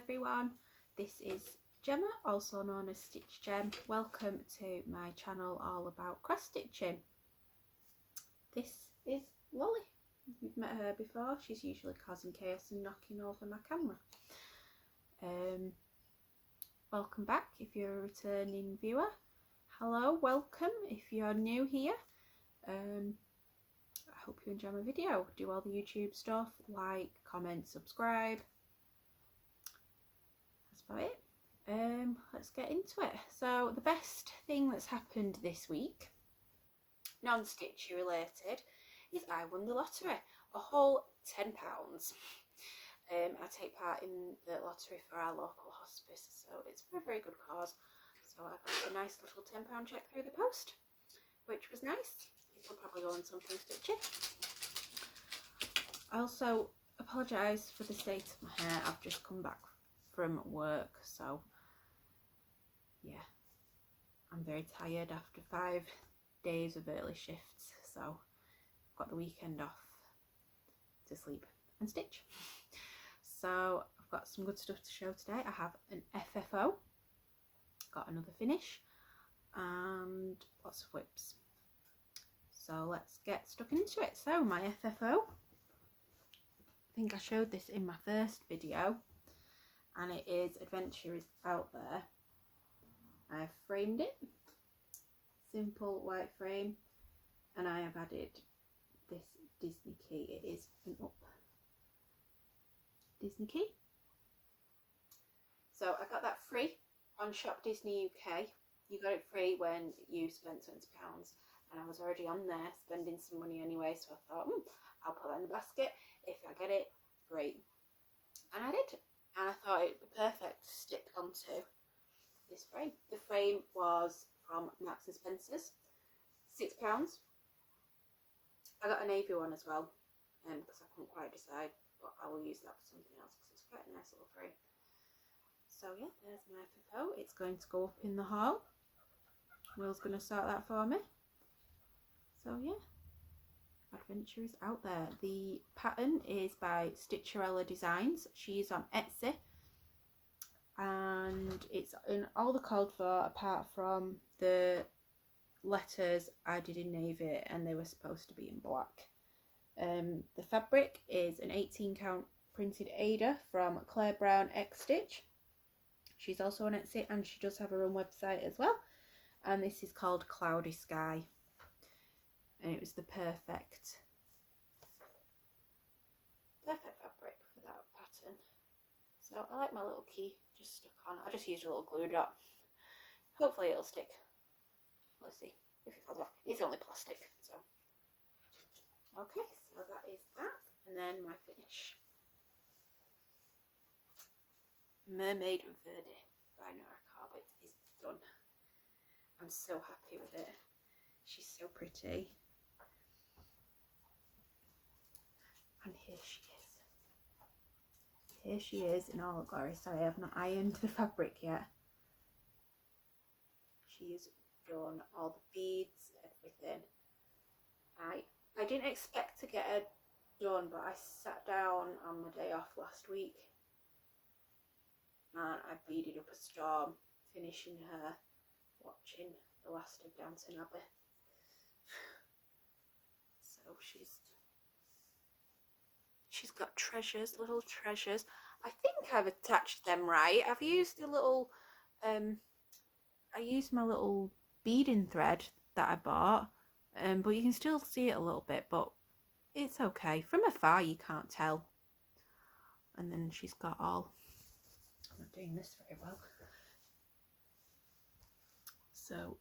everyone, this is Gemma, also known as Stitch Gem. Welcome to my channel all about cross stitching. This is Lolly. You've met her before. She's usually causing chaos and knocking over my camera. Welcome back if you're a returning viewer. Hello, welcome if you're new here. I hope you enjoy my video. Do all the YouTube stuff, like, comment, subscribe. That's about it. Let's get into it. So the best thing that's happened this week, non-stitchy related, is I won the lottery, a whole £10. I take part in the lottery for our local hospice, so it's for a very good cause. So I got a nice little £10 cheque through the post, which was nice. It'll probably go on something stitchy. I also apologise for the state of my hair. I've just come back from work, so yeah, I'm very tired after 5 days of early shifts, so I've got the weekend off to sleep and stitch. So I've got some good stuff to show today. I have an FFO, got another finish, and lots of whips. So let's get stuck into it. So my FFO, I think I showed this in my first video, and it is Adventure is Out There. I've framed it, simple white frame, and I have added this Disney key. It is an up Disney key. So I got that free on Shop Disney UK. You got it free when you spent £20, and I was already on there spending some money anyway, so I thought, I'll put that in the basket. If I get it, great. And I did, and I thought it would be perfect to stick onto this frame. The frame was from Marks and Spencer's, £6. I got a navy one as well, because I couldn't quite decide, but I will use that for something else because it's quite a nice little frame. So yeah, there's my FFO. It's going to go up in the hall. Will's going to start that for me. So yeah, Adventure is Out There. The pattern is by Stitcherella Designs. She's on Etsy, and it's in all the called for apart from the letters I did in navy, and they were supposed to be in black. The fabric is an 18 count printed Aida from Claire Brown X Stitch. She's also on Etsy, and she does have her own website as well, and this is called Cloudy Sky, and it was the perfect fabric for that pattern. So I like my little key just stuck on. I just used a little glue dot. Hopefully it'll stick. Let's see if it falls off. It's only plastic, so okay. So that is that, and then my finish. Mermaid Verde by Nora Corbett is done. I'm so happy with it. She's so pretty. And here she is. Here she is in all her glory. Sorry, I've not ironed the fabric yet. She's done all the beads, everything. I didn't expect to get her done, but I sat down on my day off last week and I beaded up a storm, finishing her, watching the last of Downton Abbey. So she's got treasures, little treasures. I think I've attached them right. I've used the little I used my little beading thread that I bought, but you can still see it a little bit, but it's okay. From afar you can't tell. And then she's got all, I'm not doing this very well, so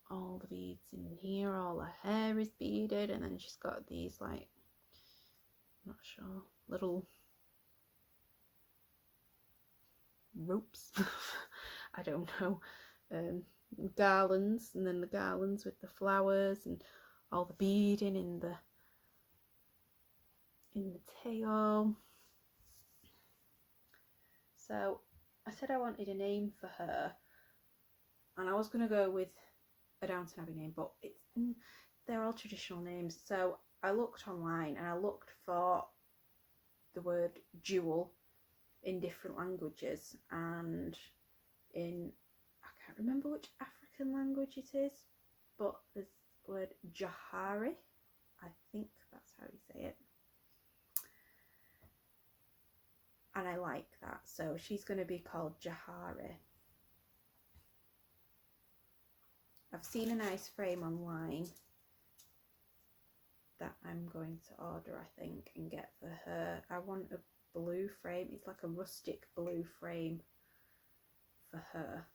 all the beads in here, all her hair is beaded, and then she's got these, like, not sure, little ropes I don't know, garlands, and then the garlands with the flowers and all the beading in the tail. So I said I wanted a name for her, and I was going to go with a Downton Abbey name, but they're all traditional names. So I looked online and I looked for the word jewel, in different languages, and in, I can't remember which African language it is, but there's the word jahari, I think that's how you say it, and I like that, so she's going to be called Jahari. I've seen a nice frame online that I'm going to order, I think, and get for her. I want a blue frame. It's like a rustic blue frame for her,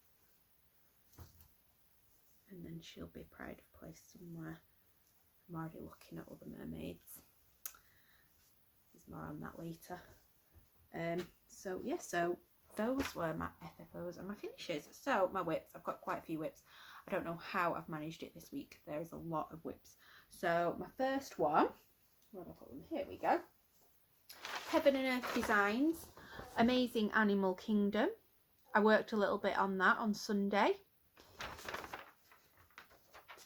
and then she'll be pride of place somewhere. I'm already looking at other mermaids. There's more on that later. So yeah, so those were my FFOs and my finishes. So my whips, I've got quite a few whips. I don't know how I've managed it this week. There is a lot of whips. So my first one, where did I put them? Here we go. Heaven and Earth Designs, Amazing Animal Kingdom. I worked a little bit on that on Sunday.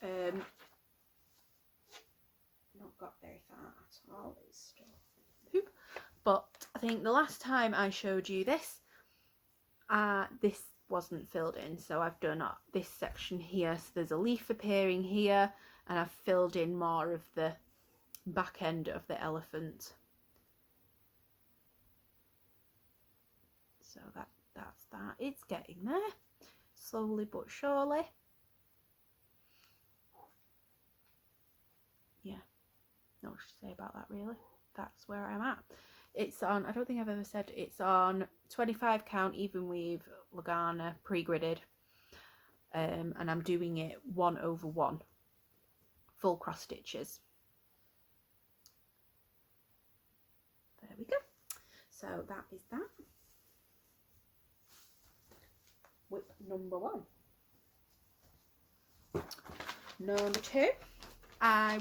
Not got very far at all. It's still poop. But I think the last time I showed you this, this wasn't filled in, so I've done this section here. So there's a leaf appearing here, and I've filled in more of the back end of the elephant. So that's that. It's getting there, slowly but surely. Yeah, not much to say about that really. That's where I'm at. It's on, I don't think I've ever said, it's on 25 count even weave Lagana pre-gridded, and I'm doing it 1/1 full cross stitches. There we go. So that is that. Whip number 1. Number 2, I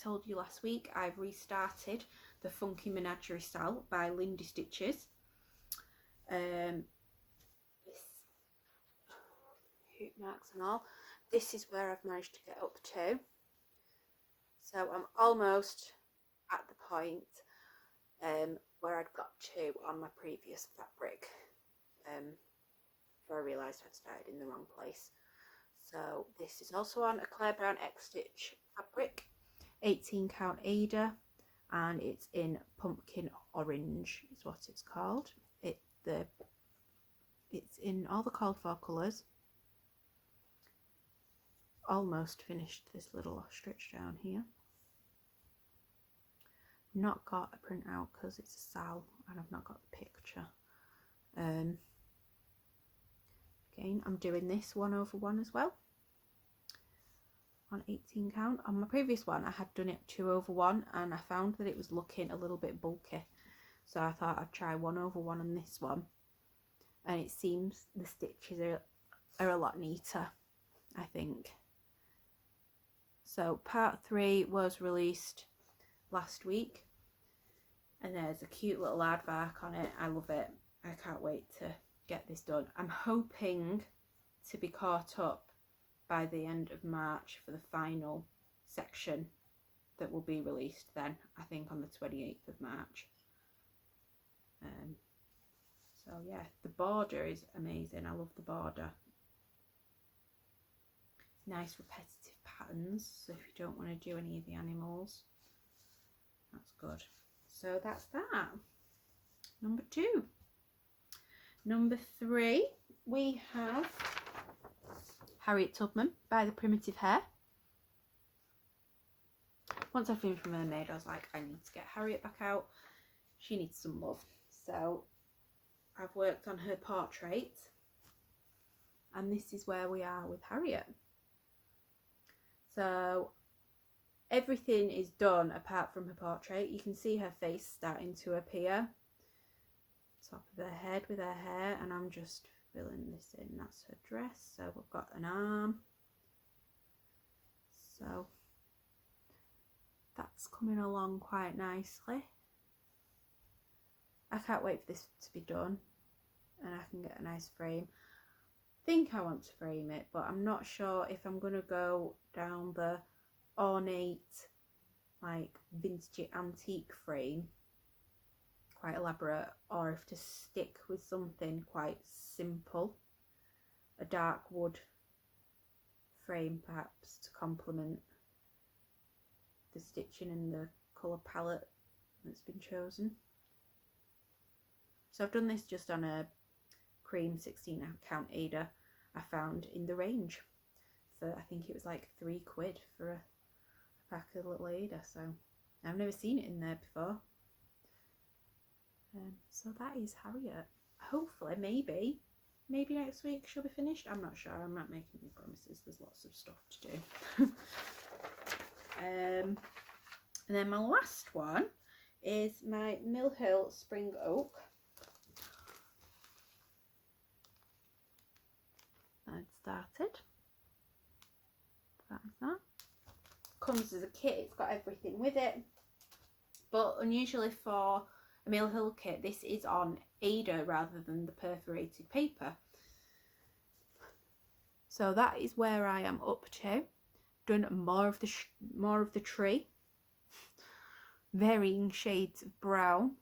told you last week I've restarted the Funky Menagerie style by Lindy Stitches. This hoop marks and all. This is where I've managed to get up to. So I'm almost at the point where I'd got to on my previous fabric. Before I realised I'd started in the wrong place. So this is also on a Claire Brown X Stitch fabric, 18 count Aida, and it's in pumpkin orange is what it's called. It's in all the called for colours. Almost finished this little stitch down here. Not got a print out because it's a sal and I've not got the picture. Again, I'm doing this 1/1 as well on 18 count. On my previous one I had done it 2/1 and I found that it was looking a little bit bulky, so I thought I'd try 1/1 on this one, and it seems the stitches are a lot neater, I think. So part 3 was released last week, and there's a cute little aardvark on it. I love it. I can't wait to get this done. I'm hoping to be caught up by the end of March for the final section that will be released then, I think on the 28th of March. So yeah, the border is amazing. I love the border. Nice repetitive patterns, so if you don't want to do any of the animals, that's good. So that's that. Number 2. Number 3, we have Harriet Tubman by the Primitive Hare. Once I finished Mermaid, I was like, I need to get Harriet back out. She needs some love. So I've worked on her portrait, and this is where we are with Harriet. So everything is done apart from her portrait. You can see her face starting to appear. Top of her head with her hair, and I'm just filling this in. That's her dress. So we've got an arm. So that's coming along quite nicely. I can't wait for this to be done and I can get a nice frame. I think I want to frame it, but I'm not sure if I'm going to go down the ornate, like vintage antique frame, quite elaborate, or if to stick with something quite simple. A dark wood frame perhaps to complement the stitching and the colour palette that's been chosen. So I've done this just on a cream 16 count Aida I found in the range for, I think it was like £3 for a pack of little Aida, so I've never seen it in there before. So that is Harriet. Hopefully, maybe next week she'll be finished. I'm not sure. I'm not making any promises. There's lots of stuff to do. And then my last one is my Mill Hill Spring Oak. I'd started. That's that. Comes as a kit. It's got everything with it. But unusually for a Mill Hill kit, this is on Aida rather than the perforated paper. So that is where I am up to. Done more of the tree, varying shades of brown,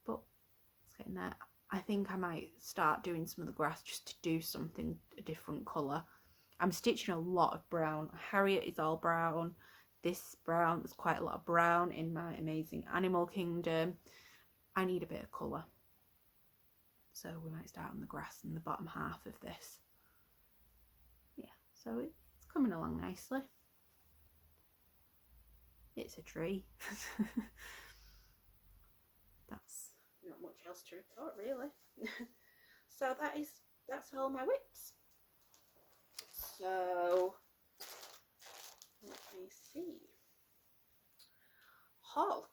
but it's getting there. I think I might start doing some of the grass just to do something a different colour. I'm stitching a lot of brown. Harriet is all brown. This brown, there's quite a lot of brown in my amazing animal kingdom. I need a bit of colour. So we might start on the grass in the bottom half of this. Yeah, so it's coming along nicely. It's a tree. That's not much else to report really. So that's all my whips. So let me see. Haul.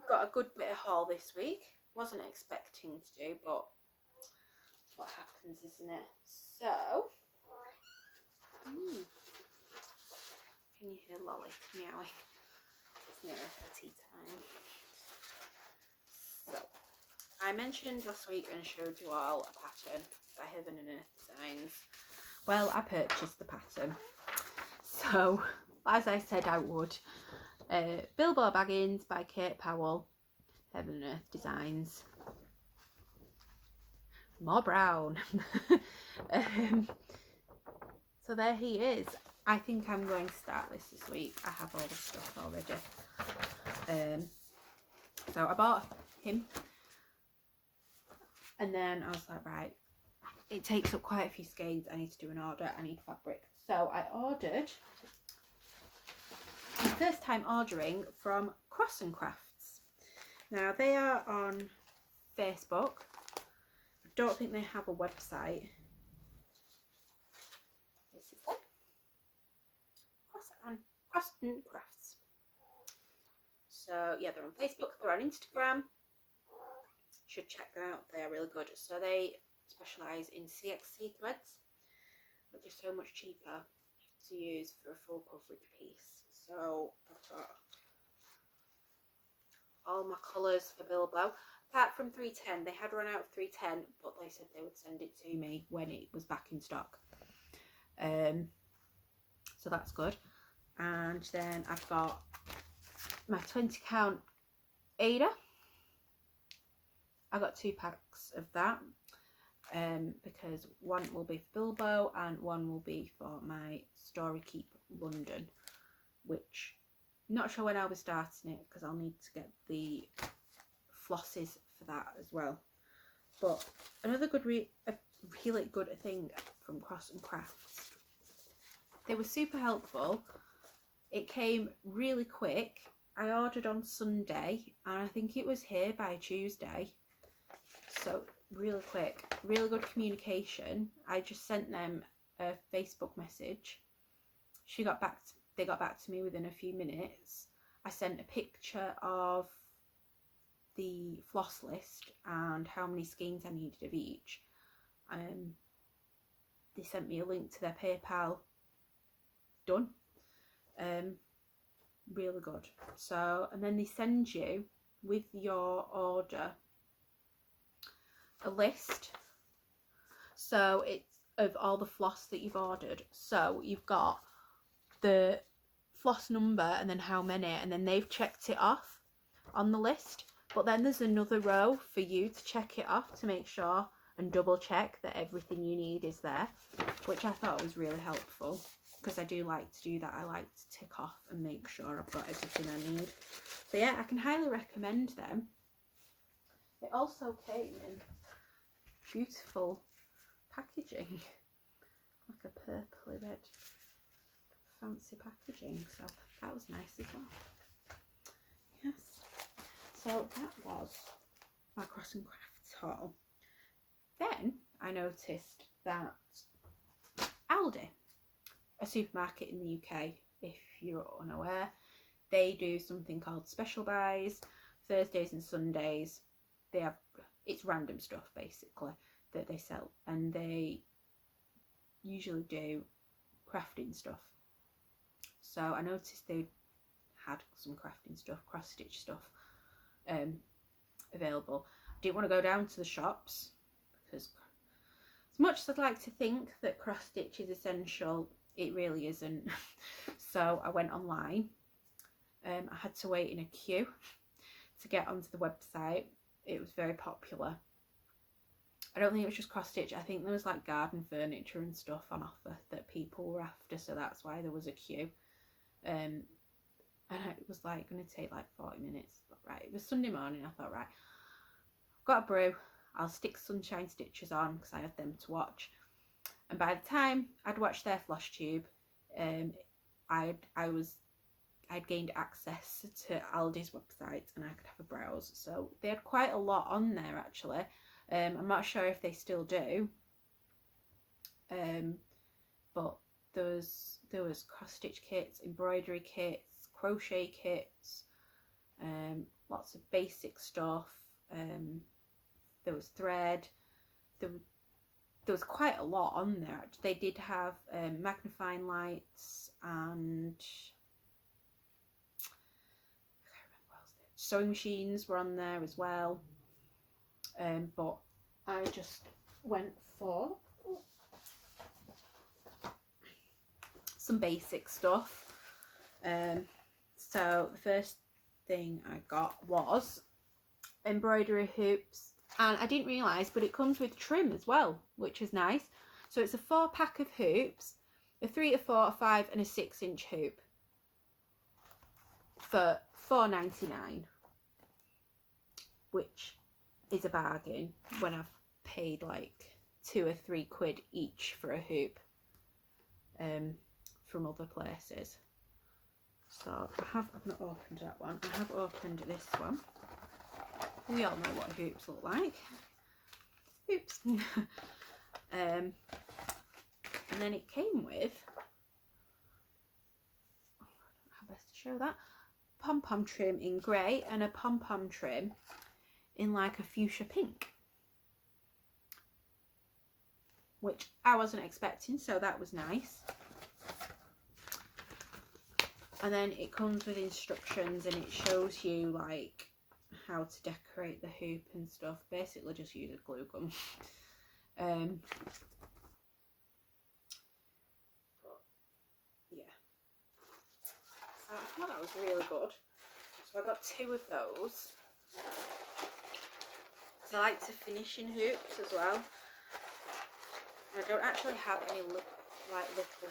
Got a good bit of haul this week. Wasn't expecting to do, but that's what happens, isn't it? So can you hear Lolly meowing? It's nearly her tea time. So I mentioned last week and showed you all a pattern by Heaven and Earth Designs. Well, I purchased the pattern. So, as I said I would, Bilbo Baggins by Kate Powell, Heaven and Earth Designs. More brown. So there he is. I think I'm going to start this week. I have all the stuff already. So I bought him, and then I was like, right, it takes up quite a few skeins. I need to do an order. I need fabric. So I ordered, my first time ordering from Cross and Crafts. Now they are on Facebook. I don't think they have a website. This is them. Cross and Crafts. So yeah, they're on Facebook, they're on Instagram. Should check them out, they are really good. So they specialise in CXC threads, but they're so much cheaper to use for a full coverage piece. So I've got all my colours for Bilbo, apart from 310. They had run out of 310, but they said they would send it to me when it was back in stock. So that's good. And then I've got my 20 count Aida. I got 2 packs of that, because one will be for Bilbo and one will be for my Story Keep London, which I'm not sure when I'll be starting it because I'll need to get the flosses for that as well. But another good, a really good thing from Cross and Crafts. They were super helpful. It came really quick. I ordered on Sunday and I think it was here by Tuesday. So really quick, really good communication. I just sent them a Facebook message. They got back to me within a few minutes. I sent a picture of the floss list and how many skeins I needed of each. They sent me a link to their PayPal. Done. Really good. So, and then they send you with your order a list. So it's of all the floss that you've ordered. So you've got the floss number and then how many, and then they've checked it off on the list, but then there's another row for you to check it off to make sure and double check that everything you need is there, which I thought was really helpful, because I do like to do that. I like to tick off and make sure I've got everything I need. So yeah, I can highly recommend them. It also came in beautiful packaging, like a purpley red fancy packaging, so that was nice as well. Yes, so that was my cross and crafts haul. Then I noticed that Aldi, a supermarket in the UK, if you're unaware, they do something called special buys, Thursdays and Sundays. They have, it's random stuff basically that they sell, and they usually do crafting stuff. So I noticed they had some crafting stuff, cross stitch stuff available. I didn't want to go down to the shops because as much as I'd like to think that cross stitch is essential, it really isn't. So I went online. I had to wait in a queue to get onto the website. It was very popular. I don't think it was just cross stitch. I think there was like garden furniture and stuff on offer that people were after, so that's why there was a queue. And it was like going to take like 40 minutes. But right, it was Sunday morning. I thought, right, I've got a brew. I'll stick Sunshine Stitches on because I had them to watch. And by the time I'd watched their flash tube, I'd gained access to Aldi's website and I could have a browse. So they had quite a lot on there actually. I'm not sure if they still do, but there was cross stitch kits, embroidery kits, crochet kits, lots of basic stuff. There was thread. There was quite a lot on there. They did have magnifying lights and I can't remember what else. Sewing machines were on there as well. But I just went for some basic stuff. So the first thing I got was embroidery hoops, and I didn't realise, but it comes with trim as well, which is nice. So it's a 4-pack of hoops, a 3, a 4, a 5 and a 6-inch hoop for £4.99, which is a bargain when I've paid like £2 or £3 each for a hoop from other places. So I've not opened that one. I have opened this one. We all know what hoops look like. Oops. And then it came with, I don't know how best to show that, pom-pom trim in grey and a pom-pom trim in like a fuchsia pink, which I wasn't expecting, so that was nice. And then it comes with instructions and it shows you like how to decorate the hoop and stuff. Basically just use a glue gun. But yeah, so I thought that was really good. So I got 2 of those. I like to finish in hoops as well. I don't actually have any little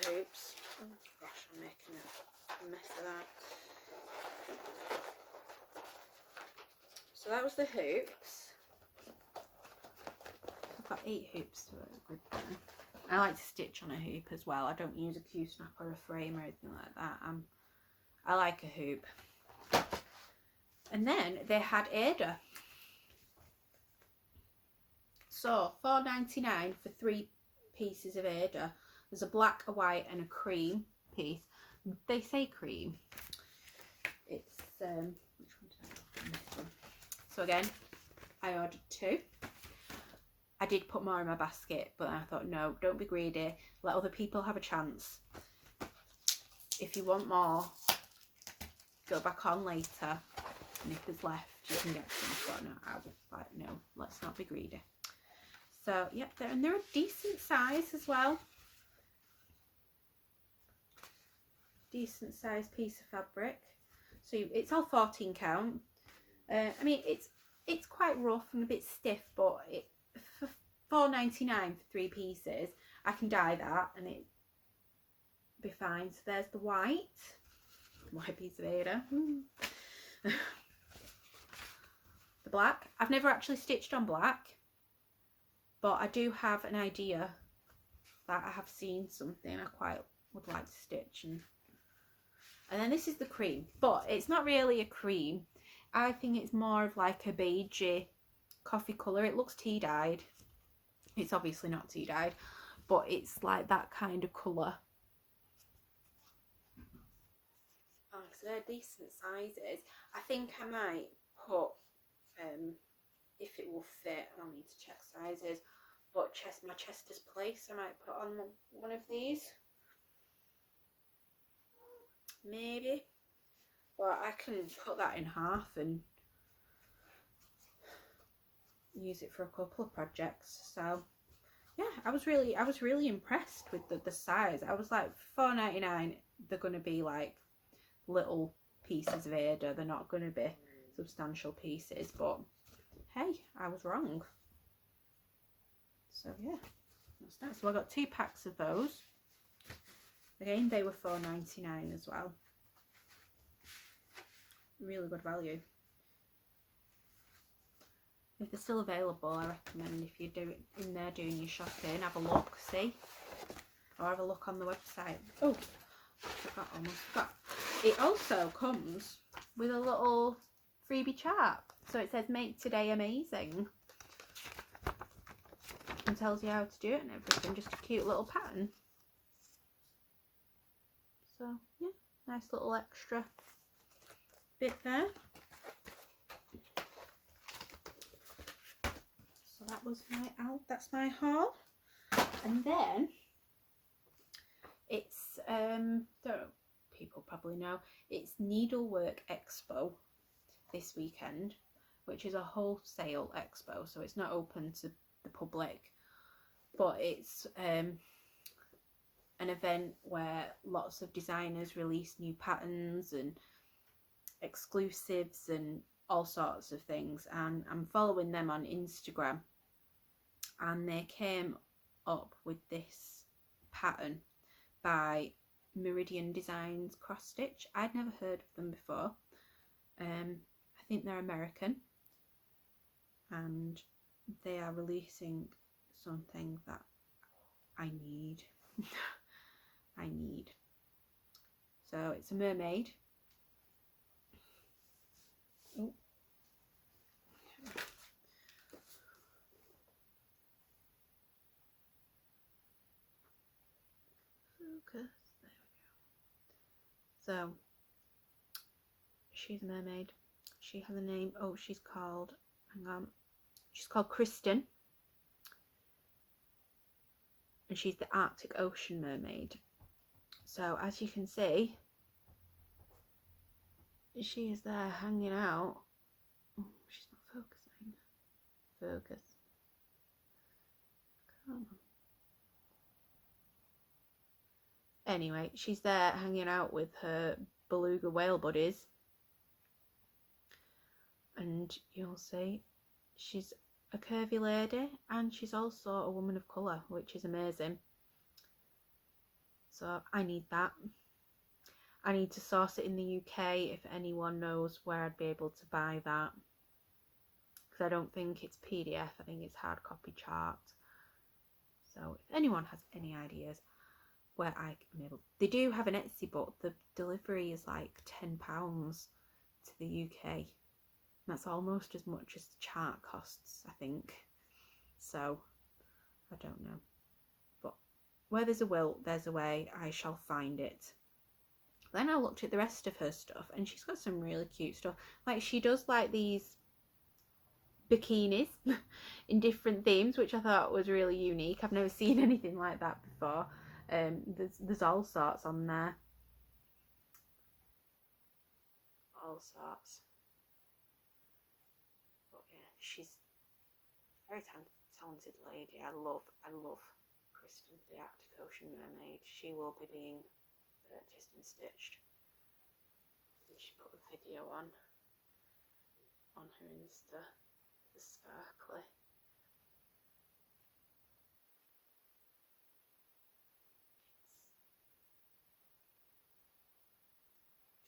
hoops. Oh gosh, I'm making a mess of that. So that was the hoops. I've got 8 hoops to a grid there. I like to stitch on a hoop as well. I don't use a Q-snap or a frame or anything like that. I like a hoop. And then they had Aida. So £4.99 for 3 pieces of Aida. There's a black, a white and a cream piece. They say cream. It's which one did I open? This one. So again, I ordered 2. I did put more in my basket, but I thought no, don't be greedy. Let other people have a chance. If you want more, go back on later, and if there's left, you can get some. But no, I was like, no, let's not be greedy. So yep, they're a decent size as well. Decent size piece of fabric. So it's all 14 count. I mean, it's quite rough and a bit stiff, but for £4.99 for 3 pieces, I can dye that and it'd be fine. So there's the white piece of Aida. The black. I've never actually stitched on black, but I do have an idea that I have seen something I quite would like to stitch. And then this is the cream, but it's not really a cream. I think it's more of like a beigey coffee colour. It looks tea dyed. It's obviously not tea dyed, but it's like that kind of colour. Oh, so they're decent sizes. I think I might put, if it will fit, I'll need to check sizes, but my Chester's Place, I might put on one of these. Maybe. But I can cut that in half and use it for a couple of projects. So yeah, I was really impressed with the size. I was like, £4.99, they're going to be like little pieces of Aida. They're not going to be substantial pieces, but hey, I was wrong. So yeah, that's nice. So I got 2 packs of those. Again, they were £4.99 as well. Really good value. If they're still available, I recommend, if you're in there doing your shopping, have a look, see, or have a look on the website. Oh, almost forgot. It also comes with a little freebie chart, so it says "Make today amazing" and tells you how to do it and everything. Just a cute little pattern. So yeah, nice little extra bit there. So that was that's my haul. And then it's people probably know, it's Needlework Expo this weekend, which is a wholesale expo, so it's not open to the public, but it's an event where lots of designers release new patterns and exclusives and all sorts of things, and I'm following them on Instagram, and they came up with this pattern by Meridian Designs Cross Stitch. I'd never heard of them before. I think they're American, and they are releasing something that I need. I need. So it's a mermaid. Oh. Focus. There we go. So she's a mermaid. She has a name. Oh, she's called, hang on, she's called Kristen, and she's the Arctic Ocean mermaid. So as you can see, she is there hanging out. Oh, she's not focusing. Focus. Come on. Anyway, she's there hanging out with her beluga whale buddies, and you'll see she's a curvy lady, and she's also a woman of colour, which is amazing. So I need that. I need to source it in the UK. If anyone knows where I'd be able to buy that, because I don't think it's PDF, I think it's hard copy chart. So if anyone has any ideas where I can be able, they do have an Etsy, but the delivery is like £10 to the UK. That's almost as much as the chart costs, I think. So I don't know, but where there's a will, there's a way. I shall find it. Then I looked at the rest of her stuff, and she's got some really cute stuff. Like, she does like these bikinis in different themes, which I thought was really unique. I've never seen anything like that before. There's all sorts on there. All sorts. But yeah, she's a very talented lady. I love Kristen, the Arctic Ocean mermaid. She will be being purchased and stitched. And she put a video on on her Insta, the sparkly.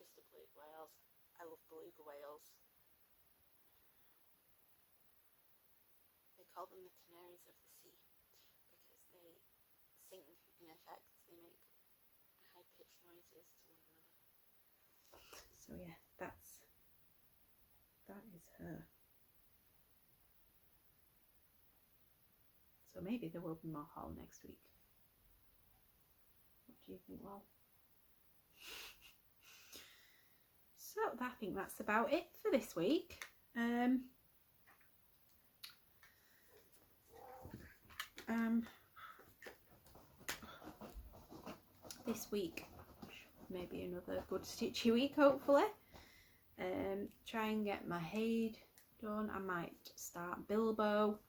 Just the beluga whales. I love beluga whales. They call them the canaries of the sea because they sing in effect. They make high-pitched noises to one another. So yeah, that is her. So maybe there will be more haul next week. What do you think, Lol? So I think that's about it for this week. This week, maybe another good stitchy week, hopefully. Try and get my HAED done. I might start Bilbo.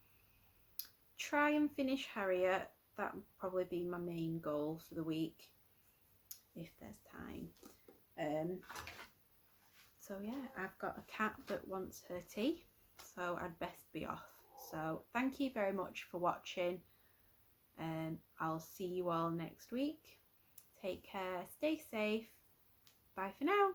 Try and finish Harriet. That would probably be my main goal for the week, if there's time. So yeah, I've got a cat that wants her tea, so I'd best be off. So thank you very much for watching, and I'll see you all next week. Take care, stay safe, bye for now.